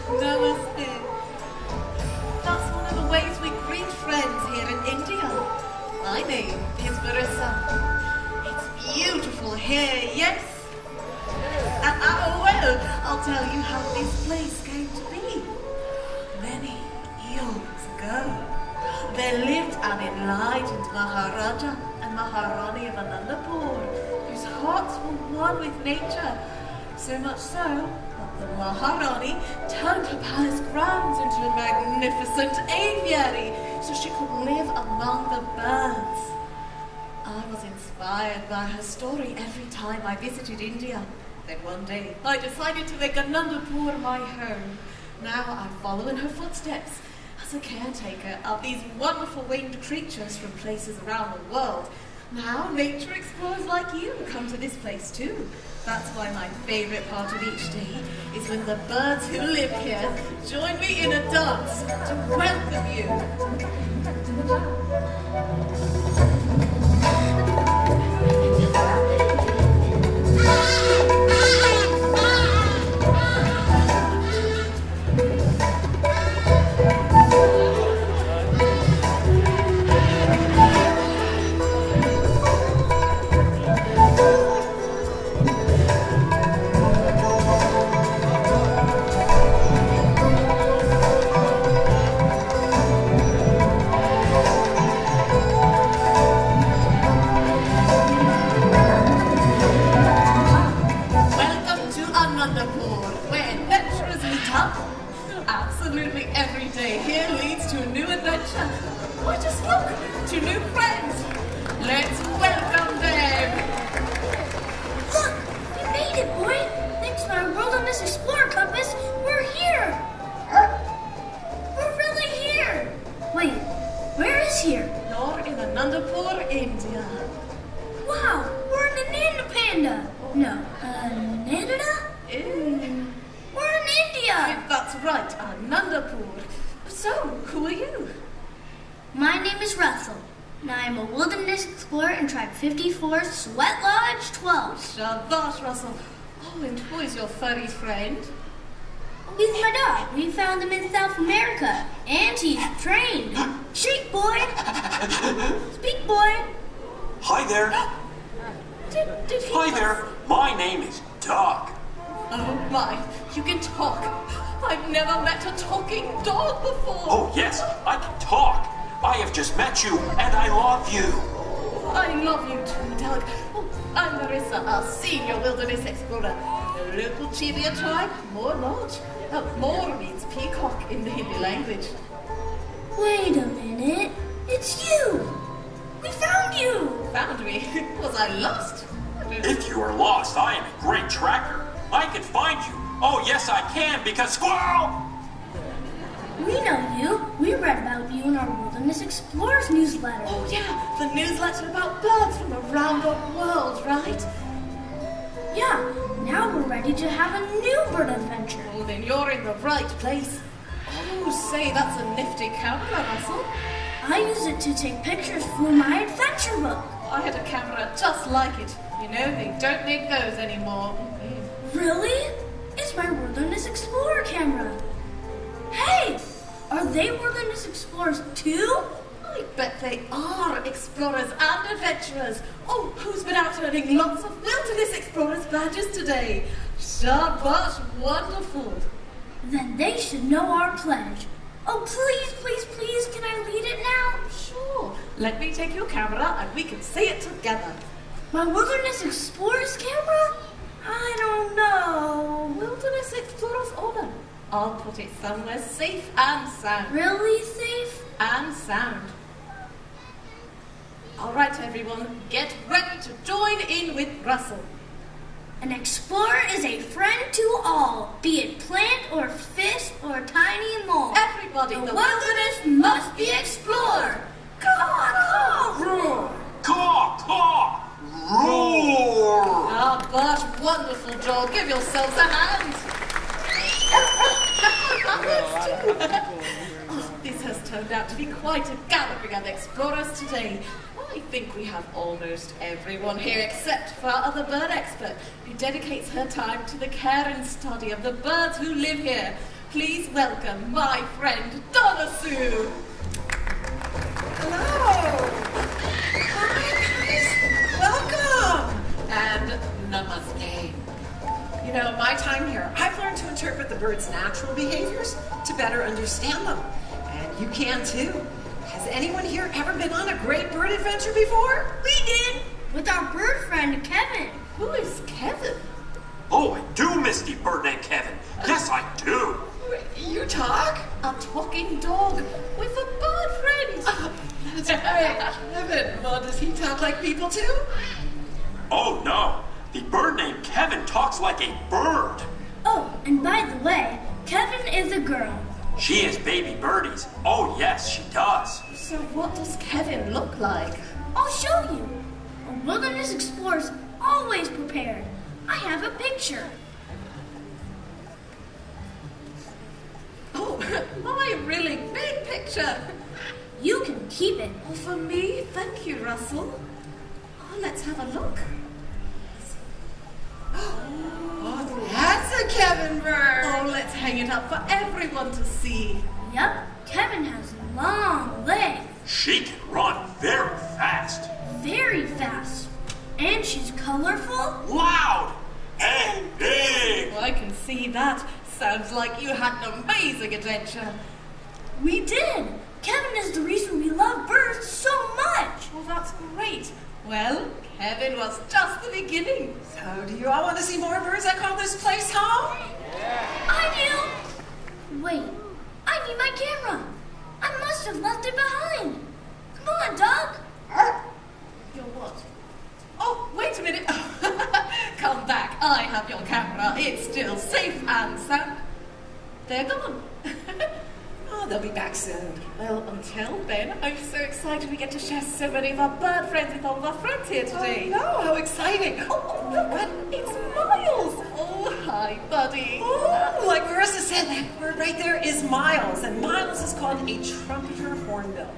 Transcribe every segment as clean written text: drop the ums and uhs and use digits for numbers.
Namaste. That's one of the ways we greet friends here in India. My name is Marissa. It's beautiful here, yes? Well, I'll tell you how this place came to be. Many eons ago, there lived an enlightened Maharaja and Maharani of Anandapur, whose hearts were one with nature. So much so that the Maharani turned her palace grounds into a magnificent aviary so she could live among the birds. I was inspired by her story every time I visited India. Then one day, I decided to make Anandapur my home. Now I follow in her footsteps as a caretaker of these wonderful winged creatures from places around the world. Now nature explorers like you come to this place too. That's why my favorite part of each day is when the birds who live here join me in a dance to welcome you. Absolutely every day here leads to a new adventure. Why just look, to new friends. Let's welcome them. Look, you made it, boy. Thanks to our Wilderness Explorer compass, we're here. We're really here. Wait, where is here? You're in Anandapur, India. Wow, we're in the Nanda Panda. No, Nanda? We're in India. That's right, Anandapur. So, who are you? My name is Russell, and I am a wilderness explorer in Tribe 54, Sweat Lodge 12. Shabash, Russell. Oh, and who is your furry friend? He's my dog. We found him in South America, and he's trained. Shake, boy. Speak, boy. Hi there. Did he Hi there. My name is Doc. Oh my, you can talk. I've never met a talking dog before. Oh yes, I can talk. I have just met you, and I love you. I love you too, Doug. Oh, I'm Marissa, a senior wilderness explorer. The local Chivia tribe, Moor Lodge. Moor means peacock in the Hindi language. Wait a minute. It's you. We found you. Found me? Was I lost? If you are lost, I am a great tracker. I can find you. Oh yes, I can, because squirrel! We know you. We read about you in our Wilderness Explorers newsletter. Oh yeah, the newsletter about birds from around the world, right? Yeah, now we're ready to have a new bird adventure. Oh, then you're in the right place. Oh, say, that's a nifty camera, Russell. I use it to take pictures for my adventure book. I had a camera just like it. You know, they don't make those anymore. Really? It's my Wilderness Explorer camera. Hey, are they Wilderness Explorers too? I bet they are explorers and adventurers. Oh, who's been out earning lots of Wilderness Explorers badges today? Shabash, wonderful. Then they should know our pledge. Oh, please, please, please, can I lead it now? Sure. Let me take your camera and we can see it together. My Wilderness Explorers camera? I don't know. Wilderness Explorers honor. I'll put it somewhere safe and sound. Really safe? And sound. All right, everyone, get ready to join in with Russell. An explorer is a friend to all, be it plant or fish or tiny mole. Everybody, the wilderness must be explored. Caw, caw, roar. Caw, caw, roar. Ah, but wonderful, Joel. Give yourselves a hand. Oh, this has turned out to be quite a gathering of explorers today. I think we have almost everyone here except for our other bird expert, who dedicates her time to the care and study of the birds who live here. Please welcome my friend Donna Sue. Hello. Hi, guys. Welcome. And namaste. You know, in my time here, I've learned to interpret the birds' natural behaviors to better understand them. And you can too. Has anyone here ever been on a great bird adventure before? We did! With our bird friend, Kevin. Who is Kevin? Oh, I do, Misty Bird named Kevin. Yes, I do. You talk? A talking dog with a bird friend. That's right. Kevin. Well, does he talk like people too? Oh, no. The bird named Kevin talks like a bird. Oh, and by the way, Kevin is a girl. She is baby birdies. Oh, yes, she does. So what does Kevin look like? I'll show you. A wilderness explorer's always prepared. I have a picture. Oh, my really big picture. You can keep it. Oh, for me? Thank you, Russell. Oh, let's have a look. Oh, that's a Kevin bird. Oh, let's hang it up for everyone to see. Yep, Kevin has long legs. She can run very fast, Very fast. And she's colorful. loud, and big. Oh, I can see that. Sounds like you had an amazing adventure. We did. Kevin is the reason we love birds so much. Well, that's great. Well, Kevin was just the beginning. So, do you all want to see more birds that call this place home? I do. Wait, I need my camera. I must have left it behind. Come on, Doug. Your what? Oh, wait a minute. Come back. I have your camera. It's still safe and sound. They're gone. Oh, they'll be back soon. Well, until then, I'm so excited we get to share so many of our bird friends with all of our friends here today. Oh, no, how exciting. Oh, look, What? it's Miles. Oh, hi, buddy. Oh, like Marissa said, that word right there is Miles, and Miles is called a trumpeter hornbill.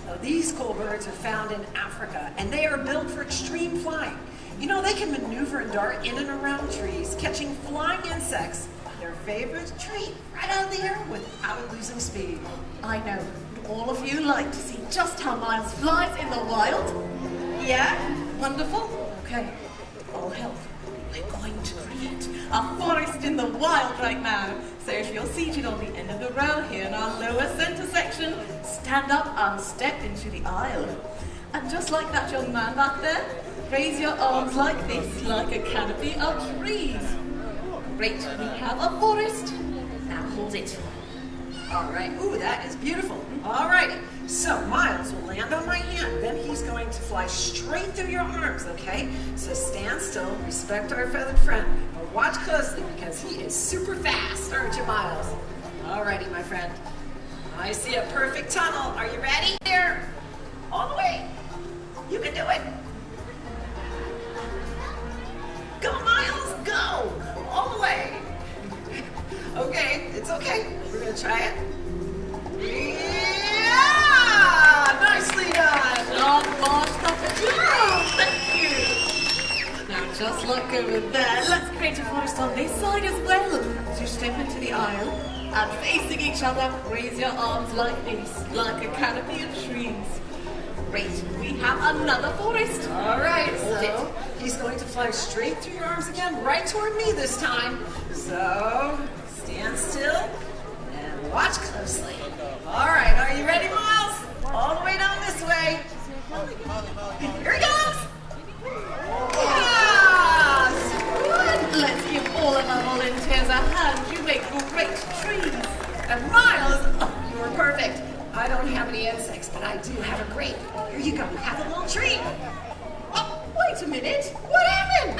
Now, these cool birds are found in Africa, and they are built for extreme flying. You know, they can maneuver and dart in and around trees, catching flying insects, their favorite treat, right out of the air without losing speed. I know. Would all of you like to see just how Miles flies in the wild? Yeah? Wonderful. Okay. All help. We're going to create a forest in the wild right now. So if you're seated on the end of the row here in our lower center section, stand up and step into the aisle. And just like that young man back there, raise your arms like this, like a canopy of trees. Great, we have a forest. Now hold it. All right. Ooh, that is beautiful. All righty. So Miles will land on my hand. Then he's going to fly straight through your arms, okay? So stand still, respect our feathered friend, but watch closely because he is super fast, aren't you, Miles? All righty, my friend. I see a perfect tunnel. Are you ready? Here. All the way. You can do it. Go, Miles, go. All the way. Okay, it's okay. We're gonna try it. Yeah! Nicely done. Not lost opportunity. Thank you. Now, just like over there, let's create a forest on this side as well. So step into the aisle and facing each other, raise your arms like this, like a canopy of trees. Great, we have another forest. All right, Hold so he's going to fly straight through your arms again, right toward me this time. So stand still and watch closely. All right, are you ready, Miles? All the way down this way. Here he goes. Yes! Good. Let's give all of our volunteers a hand. You make great trees. And Miles, oh, you were perfect. I don't have any insects, but I do have a grape. Here you go. Have a little treat. Oh, wait a minute. What happened?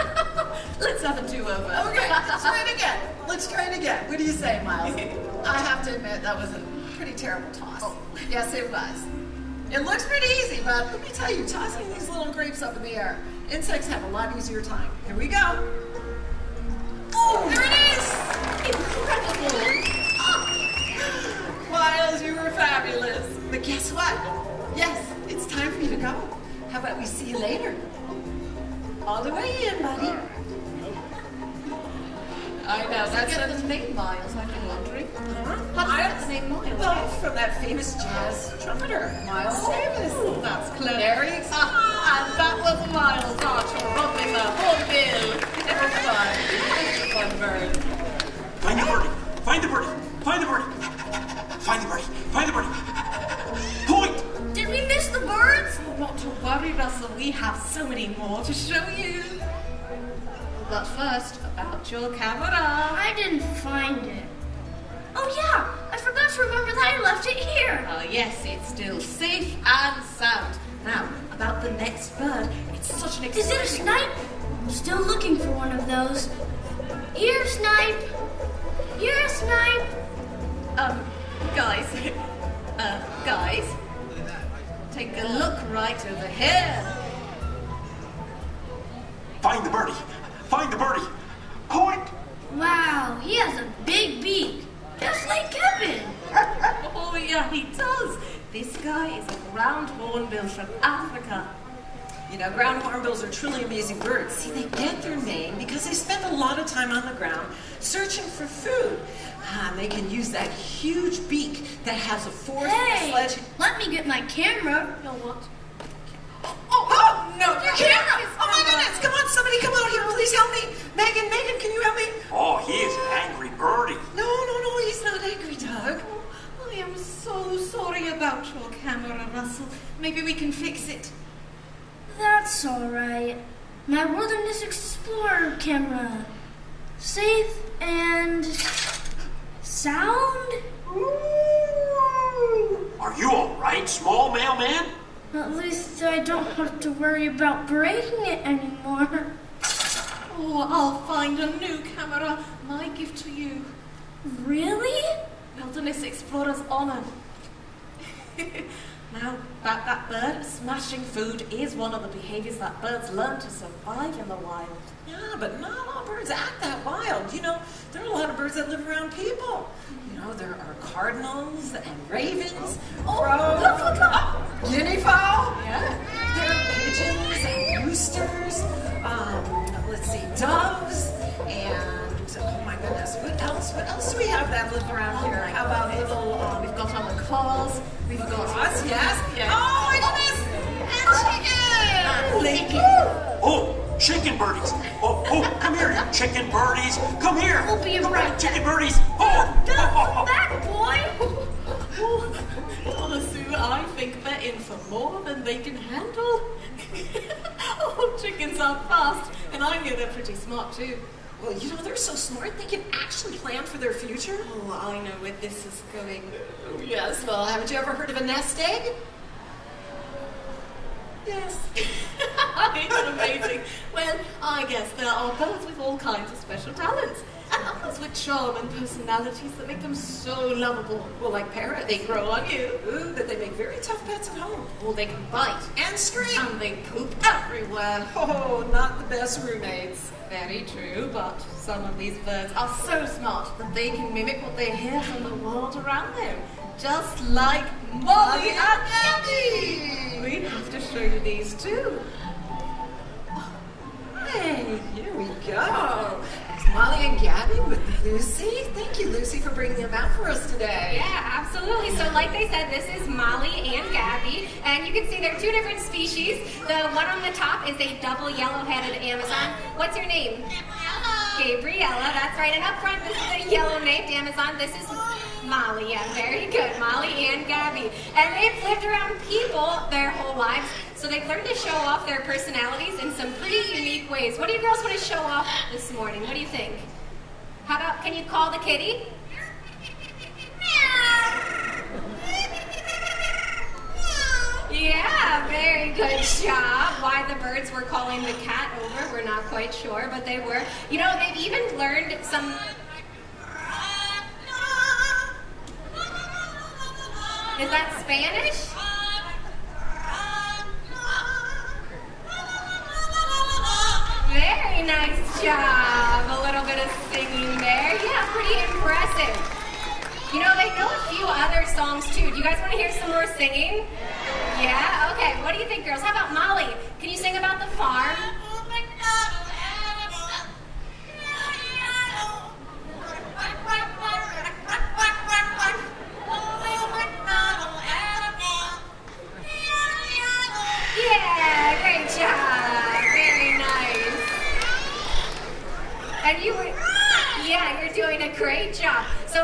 Let's have a do-over. Okay, let's try it again. Let's try it again. What do you say, Miles? I have to admit, that was a pretty terrible toss. Oh. Yes, it was. It looks pretty easy, but let me tell you, tossing these little grapes up in the air, insects have a lot easier time. Here we go. Oh, there it is! Incredible. Miles, you were fabulous. But guess what? Yes, it's time for you to go. How about we see you later? All the way in, buddy. I know, that's the name Miles, I've been wondering. How did you get the name Miles? Well, from that famous jazz trumpeter, Miles Davis. Oh, that's clever. Very And that was Miles Archer rubbing the hornbill. It was fun. Such a fun bird. Find the birdie. Find the birdie. Find the birdie. Find the birdie. Find the birdie. Point! Did we miss the birds? Oh, not to worry, Russell. We have so many more to show you. But first, about your camera. I didn't find it. Oh yeah, I forgot to remember that I left it here. Oh yes, it's still safe and sound. Now, about the next bird. It's such an Is it a snipe? I'm still looking for one of those. Here, snipe. Here, snipe. Guys, take a look right over here. Find the birdie. Find the birdie. Point! Wow, he has a big beak, just like Kevin. Oh yeah, he does. This guy is a ground hornbill from Africa. You know, ground hornbills are truly amazing birds. See, they get their name because they spend a lot of time on the ground searching for food. And they can use that huge beak that has a force Hey, sledge. let me get my camera. You know what? Oh, no, your camera! Oh my goodness! Come on, somebody come out here, please help me. Megan, can you help me? Oh, he is an angry birdie. No, he's not angry, Doug. I am so sorry about your camera, Russell. Maybe we can fix it. That's all right. My Wilderness Explorer camera. Safe and sound? Are you all right, small mailman? At least I don't have to worry about breaking it anymore. Oh, I'll find a new camera. My gift to you. Really? Wilderness Explorer's honor. Now, about that bird, smashing food is one of the behaviors that birds learn to survive in the wild. Yeah, but not all birds act that wild. You know, there are a lot of birds that live around people. You know, there are cardinals and ravens, crows, guinea fowl. Yeah. There are pigeons and roosters. Let's see, doves and oh my goodness, what else? What else do we have that live around here? How about little? We've got our macaws. We've got us, yes. Yeah. Oh my goodness, and chicken. Oh, chicken birdies. Oh, come here, you chicken birdies. Come here. We'll be right back. Chicken birdies. Oh. Come back, boy. Donna Sue, I think they're in for more than they can handle. Oh, chickens are fast, and I hear they're pretty smart too. Well, you know, they're so smart, they can actually plan for their future. Oh, I know where this is going. Oh, yes, well, haven't you ever heard of a nest egg? Yes. It's amazing. Well, I guess there are birds with all kinds of special talents, and others with charm and personalities that make them so lovable. Well, like parrots. They grow on you. Ooh, but they make very tough pets at home. Or they can bite. And scream. And they poop everywhere. Oh, not the best roommates. Very true, but some of these birds are so smart that they can mimic what they hear from the world around them. Just like Molly and Gabby! We have to show you these too. Hey, here we go. It's Molly and Gabby with Lucy. Thank you, Lucy, for bringing them out for us today. Yeah, absolutely. So like they said, this is Molly and Gabby, and you can see they're two different species. The one on the top is a double yellow-headed Amazon. What's your name? Gabriella, that's right. And up front, this is a yellow-naped Amazon. This is Molly. Yeah, very good. Molly and Gabby. And they've lived around people their whole lives, so they've learned to show off their personalities in some pretty unique ways. What do you girls want to show off this morning? What do you think? How about, can you call the kitty? Yeah, very good job. Why the birds were calling the cat over, we're not quite sure, but they were. You know, they've even learned some... Is that Spanish? Very nice job. A little bit of singing there. Yeah, pretty impressive. You know, they know a few other songs too. Do you guys want to hear some more singing? Yeah? Okay, what do you think, girls? How about Molly? Can you sing about the farm?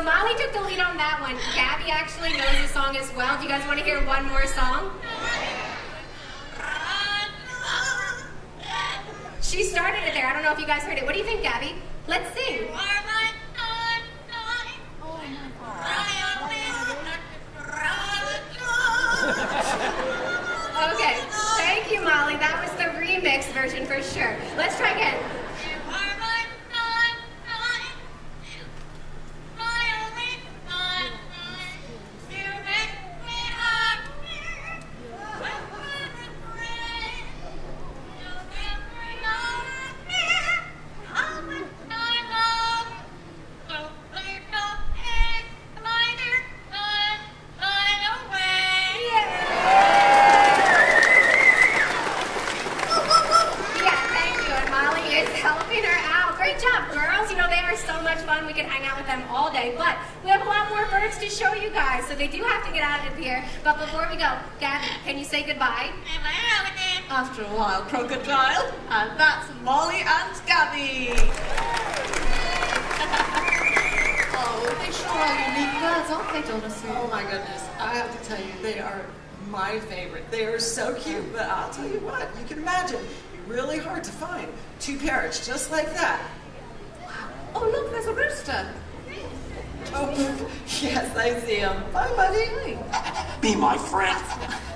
Molly took the lead on that one. Gabby actually knows the song as well. Do you guys want to hear one more song? She started it there. I don't know if you guys heard it. What do you think, Gabby? Let's sing. Okay, thank you, Molly. That was the remix version for sure. Let's try again. But before we go, Gabby, can you say goodbye? After a while, crocodile, and that's Molly and Gabby. Oh, they sure are unique birds, aren't they, Donacy? Oh my goodness, I have to tell you, they are my favorite. They are so cute, but I'll tell you what, you can imagine, it'd be really hard to find two parrots just like that. Oh, look, there's a rooster. Oh, yes, I see him. Bye, buddy. Be my friend.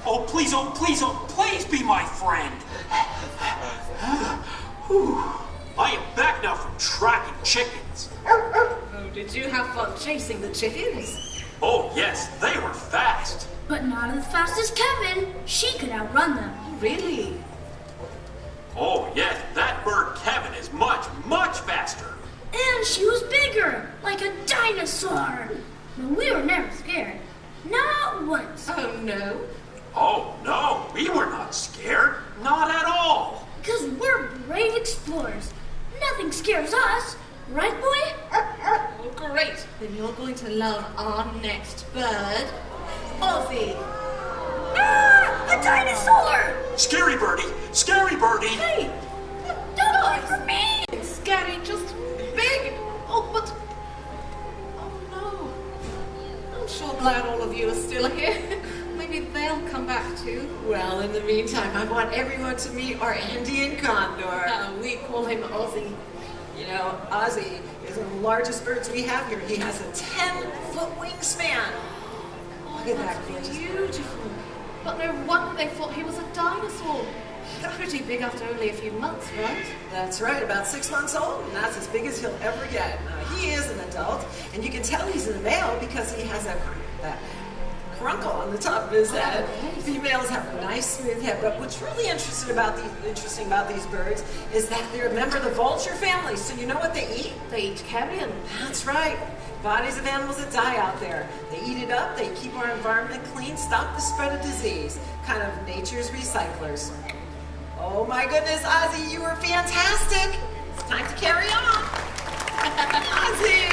Oh, please, oh, please, oh, please be my friend. I am back now from tracking chickens. Oh, did you have fun chasing the chickens? Oh, yes, they were fast. But not as fast as Kevin. She could outrun them. Really? Oh, yes, that bird Kevin is much, much faster. And she was bigger, like a dinosaur. But we were never scared. Not once. Oh, no? Oh, no, we were not scared. Not at all. Because we're brave explorers. Nothing scares us. Right, boy? Oh, great. Then you're going to love our next bird, Ozzy. Ah! A dinosaur! Scary birdie, scary birdie. Hey! Don't look for me! It's scary, just big. Oh, but... Oh, no. I'm sure glad all of you are still here. Maybe they'll come back too. Well, in the meantime, I want everyone to meet our Andean condor. We call him Ozzy. You know, Ozzy is one of the largest birds we have here. He has a 10-foot wingspan. Look at that, That's gorgeous. beautiful. But no wonder they thought he was a dinosaur. Pretty big after only a few months, right? That's right, about 6 months old, and that's as big as he'll ever get. He is an adult, and you can tell he's a male because he has that crunkle on the top of his head. Females have a nice smooth head, but what's really interesting about these birds is that they're a member of the vulture family. So you know what they eat? They eat carrion. That's right. Bodies of animals that die out there. They eat it up, they keep our environment clean, stop the spread of disease. Kind of nature's recyclers. Oh my goodness, Ozzy, you were fantastic. It's time to carry on. Ozzy!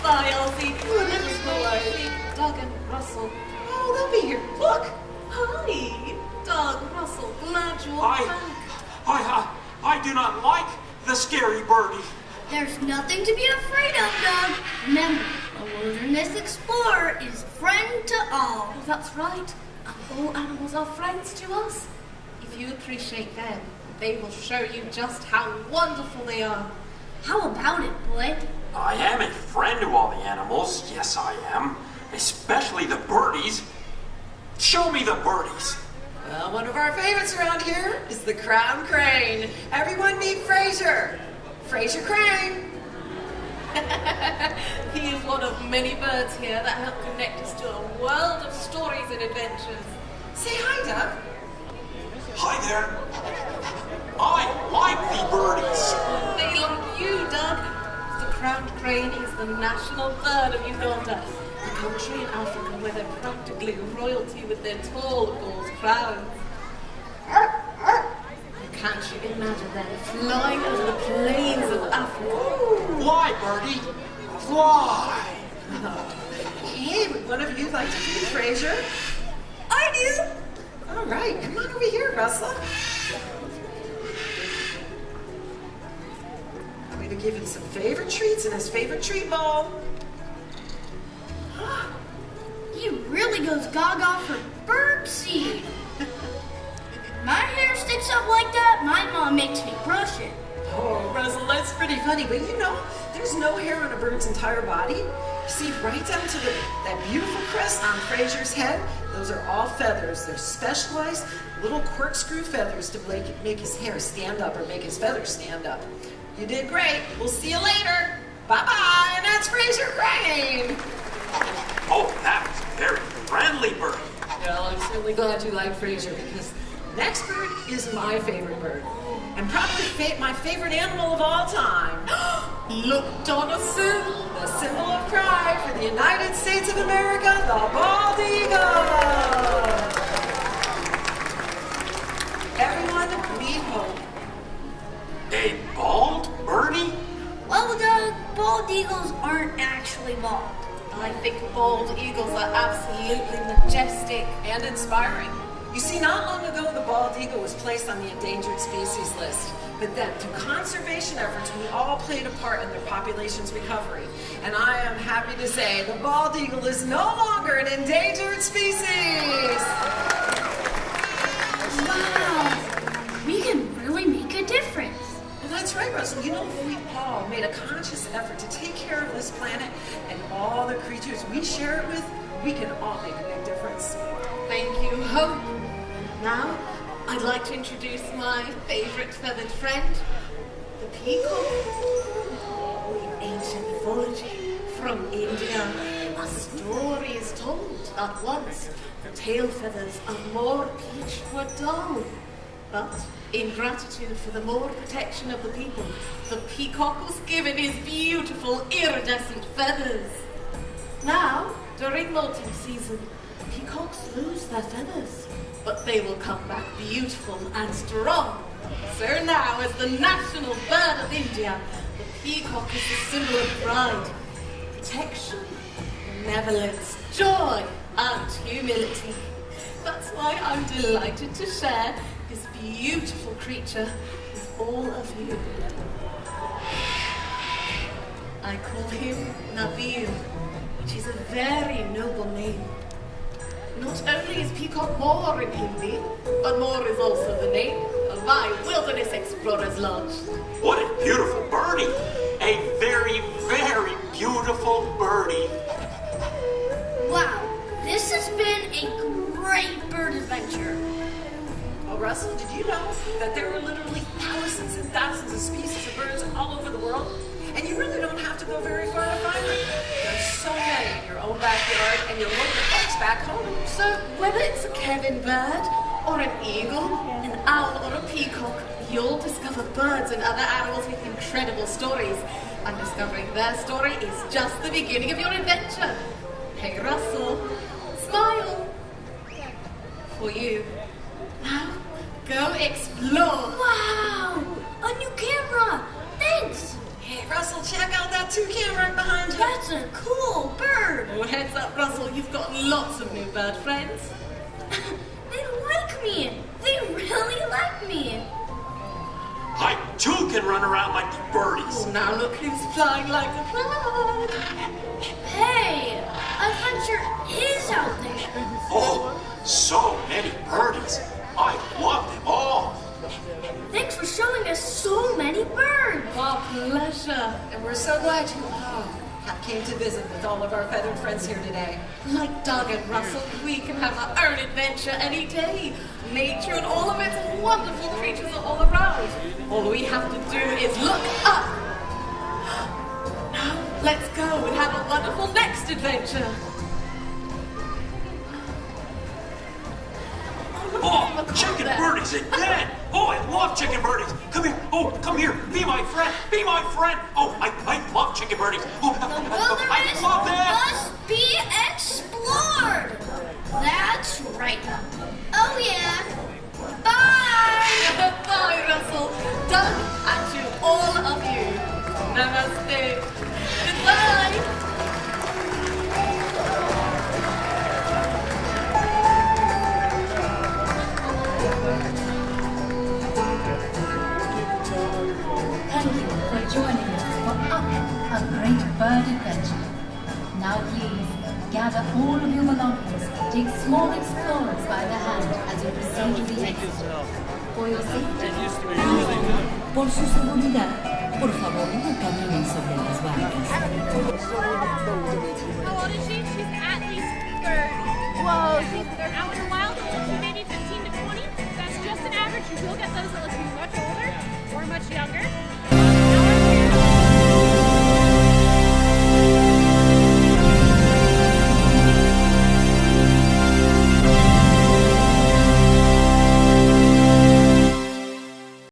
Bye, Ozzy. Goodness, boy. Doug and Russell. Oh, they'll be here. Look. Hi, Doug, Russell. Glad you're back. I do not like the scary birdie. There's nothing to be afraid of, Doug. Remember, a wilderness explorer is friend to all. Oh, that's right. And all animals are friends to us. If you appreciate them, they will show you just how wonderful they are. How about it, boy? I am a friend to all the animals. Yes, I am. Especially the birdies. Show me the birdies. Well, one of our favorites around here is the crown crane. Everyone meet Fraser. Fraser Crane. He is one of many birds here that help connect us to a world of stories and adventures. Say hi, Doug. Hi there. I like the birdies. They like you, Doug. The crowned crane is the national bird of Uganda, a country in Africa where they're practically royalty with their tall gauze crowns. Can't you imagine them flying over the plains of Africa? Fly, birdie. Fly. Hey, would one of you like to meet Fraser? I do. All right, come on over here, Russell. I'm going to give him some favorite treats in his favorite treat bowl. goes gaga for birdseed. My hair sticks up like that, my mom makes me brush it. Oh, Russell, that's pretty funny, but you know, there's no hair on a bird's entire body. See, right down to that beautiful crest on Fraser's head, those are all feathers. They're specialized little corkscrew feathers to make his hair stand up or make his feathers stand up. You did great. We'll see you later. Bye-bye, and that's Fraser Crane. Oh, that was a very friendly bird. Well, I'm certainly glad you like Fraser because next bird is my favorite bird. And probably my favorite animal of all time. Look, Donna Sue. The symbol of pride for the United States of America, the bald eagle. Everyone, meet hope. A bald birdie? Well, the bald eagles aren't actually bald. I think bald eagles are absolutely majestic. And inspiring. You see, not long ago, the bald eagle was placed on the endangered species list. But then, through conservation efforts, we all played a part in their population's recovery. And I am happy to say the bald eagle is no longer an endangered species. Wow, we can really make a difference. Well, that's right, Russell. You know, if we all made a conscious effort to take care of this planet and all the creatures we share it with, we can all make a big difference. Thank you, Hope. Now, I'd like to introduce my favorite feathered friend, the peacock. In ancient mythology from India, a story is told that once the tail feathers of more peach were dull. But in gratitude for the more protection of the people, the peacock was given his beautiful iridescent feathers. Now, during molting season, peacocks lose their feathers, but they will come back beautiful and strong. So now, as the national bird of India, the peacock is the symbol of pride, protection, benevolence, joy, and humility. That's why I'm delighted to share this beautiful creature with all of you. I call him Nabil, which is a very noble name. Not only is peacock Moor in Hindi, but Moor is also the name of my Wilderness Explorers Lodge. What a beautiful birdie! A very, very beautiful birdie. Wow, this has been a great bird adventure. Oh, Russell, did you know that there are literally thousands and thousands of species of birds all over the world? And you really don't have to go very far to find them. There's so many in your own backyard and your local parks back home. So whether it's a Kevin bird, or an eagle, an owl, or a peacock, you'll discover birds and other animals with incredible stories. And discovering their story is just the beginning of your adventure. Hey, Russell, smile. For you. Now, go explore. Wow, a new camera. Thanks. Hey, Russell, check out that toucan right behind you. That's a cool bird. Oh, heads up, Russell, you've got lots of new bird friends. They like me. They really like me. I too can run around like the birdies. Oh, now look who's flying like a bird. Hey, adventure is out there. Oh, so many birdies. I love them all. Thanks for showing us so many birds. Our pleasure. And we're so glad you all came to visit with all of our feathered friends here today. Like Doug and Russell, we can have our own adventure any day. Nature and all of its wonderful creatures are all around. All we have to do is look up. Now, let's go and have a wonderful next adventure. Oh, chicken birdies again! Oh, I love chicken birdies! Come here! Oh, come here! Be my friend! Be my friend! Oh, I love chicken birdies! Oh, The I wilderness love them! must be explored. That's right. Oh yeah. Bye. Bye, Russell. Doug, and to all of you. Namaste. Goodbye. Thank you for joining us for a great bird adventure. Now please all of your belongings, take small explorers by the hand as you proceed to the exit. For your safety, por su seguridad, por favor, no caminen sobre las barcas. How old is she? She's at least 30. Whoa. They're out in the wild, maybe 15 to 20. That's just an average. You will get those that look much older or much younger.